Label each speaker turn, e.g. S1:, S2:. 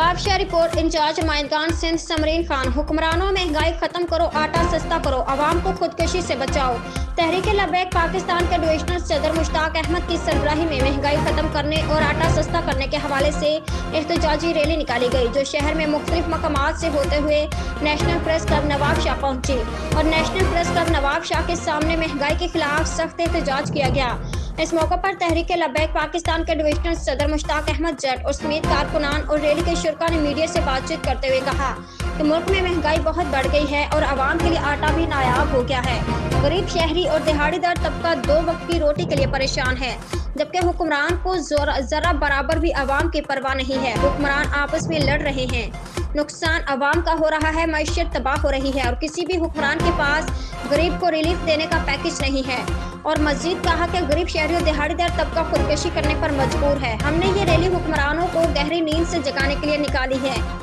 S1: Nawabshah report incharge नुमाइंदगान सिंध समरीन खान। हुक्मरानों महंगाई खत्म करो, आटा सस्ता करो, आवाम को खुदकुशी से बचाओ। तहरीक लबैक पाकिस्तान के डिविजनल सदर मुश्ताक अहमद की सरबराही में महंगाई खत्म करने और आटा सस्ता करने के हवाले से एहतजाजी रैली निकाली गई, जो शहर में मुख्तलिफ मकामात से होते हुए नेशनल प्रेस क्लब नवाबशाह पहुंची और नेशनल प्रेस क्लब नवाबशाह के सामने महंगाई के खिलाफ सख्त एहतजाज किया गया। इस मौके पर तहरीक लबैक पाकिस्तान के डिविजनल सदर मुश्ताक अहमद जट और समेत कारकुनान और रैली के शुरका ने मीडिया से बातचीत करते हुए कहा कि मुल्क में महंगाई बहुत बढ़ गई है और आवाम के लिए आटा भी नायाब हो गया है। गरीब शहरी और दिहाड़ीदार तबका 2 वक्त की रोटी के लिए परेशान है, जबकि हुक्मरान को जरा बराबर भी आवाम की परवाह नहीं है। हुक्मरान आपस में लड़ रहे हैं, नुकसान आवाम का हो रहा है, मईशत तबाह हो रही है और किसी भी हुक्मरान के पास गरीब को रिलीफ देने का पैकेज नहीं है। और मजीद कहा कि गरीब शहरी और दिहाड़ीदार तबका खुदकुशी करने पर मजबूर है। हमने ये रैली हुक्मरानों को गहरी नींद से जगाने के लिए निकाली है।